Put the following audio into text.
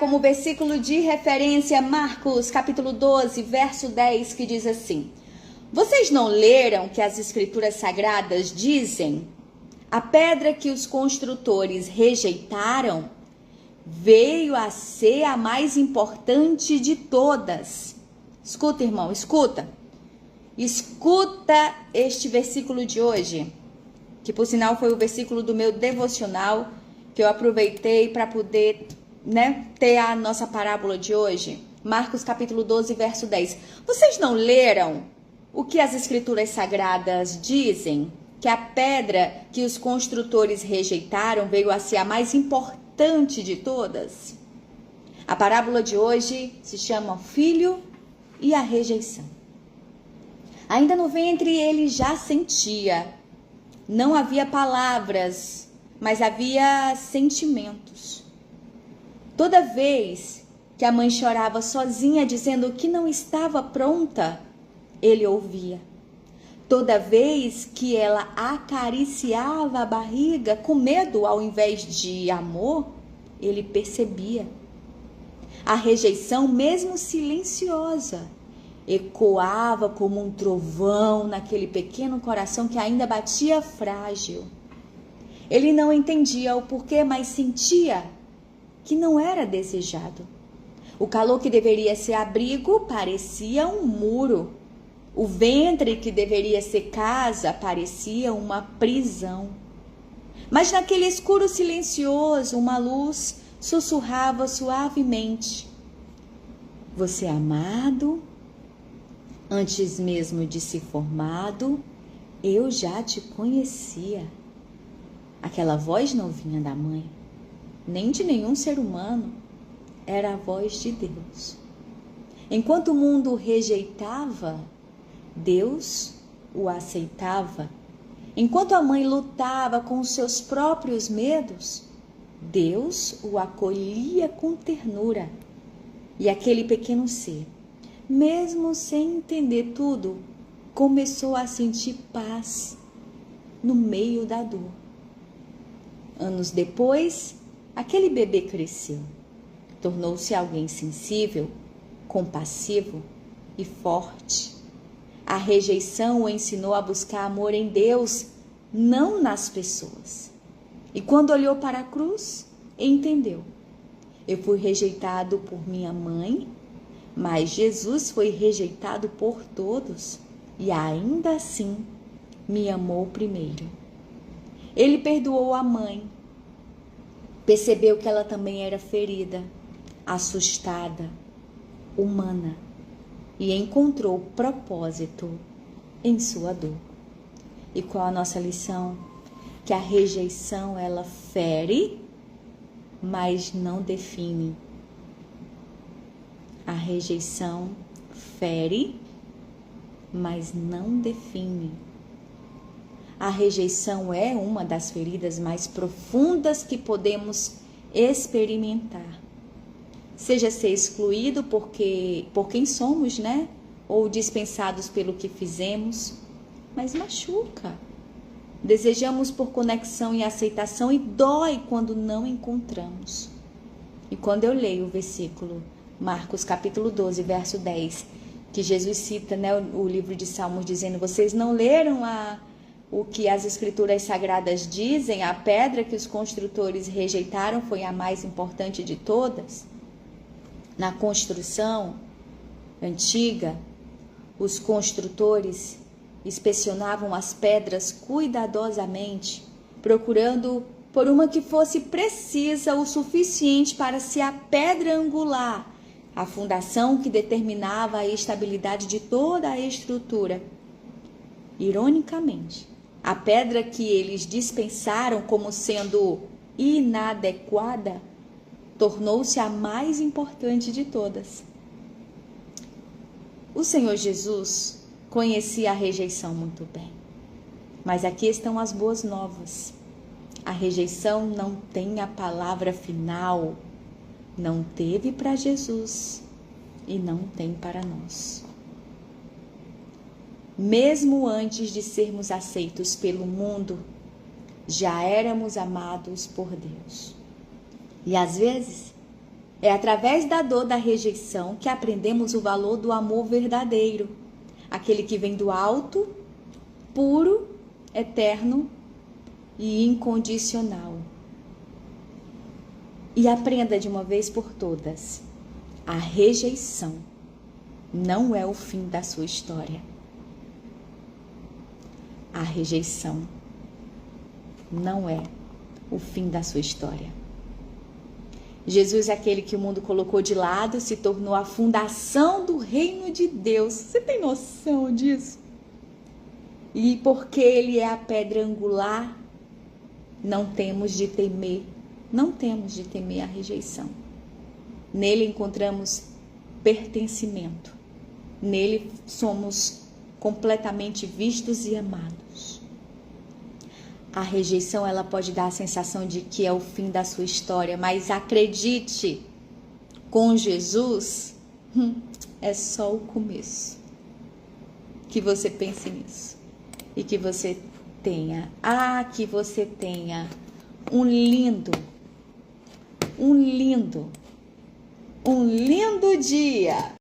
como versículo de referência Marcos, capítulo 12, verso 10, que diz assim: Vocês não leram que as escrituras sagradas dizem: a pedra que os construtores rejeitaram veio a ser a mais importante de todas. Escuta, irmão, escuta. Escuta este versículo de hoje, que por sinal foi o versículo do meu devocional, que eu aproveitei para poder, ter a nossa parábola de hoje. Marcos capítulo 12, verso 10. Vocês não leram o que as escrituras sagradas dizem? Que a pedra que os construtores rejeitaram veio a ser a mais importante de todas? A parábola de hoje se chama Filho e a Rejeição. Ainda no ventre ele já sentia. Não havia palavras, mas havia sentimentos. Toda vez que a mãe chorava sozinha dizendo que não estava pronta, ele ouvia. Toda vez que ela acariciava a barriga com medo ao invés de amor, ele percebia. A rejeição, mesmo silenciosa, ecoava como um trovão naquele pequeno coração que ainda batia frágil. Ele não entendia o porquê, mas sentia que não era desejado. O calor que deveria ser abrigo parecia um muro. O ventre que deveria ser casa parecia uma prisão. Mas naquele escuro silencioso, uma luz sussurrava suavemente: Você é amado? Antes mesmo de ser formado, eu já te conhecia. Aquela voz não vinha da mãe, nem de nenhum ser humano. Era a voz de Deus. Enquanto o mundo o rejeitava, Deus o aceitava. Enquanto a mãe lutava com os seus próprios medos, Deus o acolhia com ternura. E aquele pequeno ser, mesmo sem entender tudo, começou a sentir paz no meio da dor. Anos depois, aquele bebê cresceu. Tornou-se alguém sensível, compassivo e forte. A rejeição o ensinou a buscar amor em Deus, não nas pessoas. E quando olhou para a cruz, entendeu. Eu fui rejeitado por minha mãe, mas Jesus foi rejeitado por todos e ainda assim me amou primeiro. Ele perdoou a mãe, percebeu que ela também era ferida, assustada, humana, e encontrou propósito em sua dor. E qual a nossa lição? Que a rejeição, ela fere, mas não define. A rejeição fere, mas não define. A rejeição é uma das feridas mais profundas que podemos experimentar. Seja ser excluído por quem somos, ou dispensados pelo que fizemos, mas machuca. Desejamos por conexão e aceitação e dói quando não encontramos. E quando eu leio o versículo Marcos capítulo 12, verso 10, que Jesus cita, o livro de Salmos, dizendo: Vocês não leram o que as escrituras sagradas dizem? A pedra que os construtores rejeitaram foi a mais importante de todas. Na construção antiga, os construtores inspecionavam as pedras cuidadosamente, procurando por uma que fosse precisa o suficiente para ser a pedra angular, a fundação que determinava a estabilidade de toda a estrutura. Ironicamente, a pedra que eles dispensaram como sendo inadequada tornou-se a mais importante de todas. O Senhor Jesus conhecia a rejeição muito bem. Mas aqui estão as boas novas. A rejeição não tem a palavra final. Não teve para Jesus e não tem para nós. Mesmo antes de sermos aceitos pelo mundo, já éramos amados por Deus. E às vezes, É através da dor da rejeição que aprendemos o valor do amor verdadeiro, aquele que vem do alto, puro, eterno e incondicional. E aprenda de uma vez por todas, a rejeição não é o fim da sua história. A rejeição não é o fim da sua história. Jesus é aquele que o mundo colocou de lado, se tornou a fundação do reino de Deus. Você tem noção disso? E porque Ele é a pedra angular, não temos de temer a rejeição. Nele encontramos pertencimento. Nele somos completamente vistos e amados. A rejeição, ela pode dar a sensação de que é o fim da sua história, mas acredite, com Jesus, é só o começo. Que você pense nisso e que você tenha um lindo dia.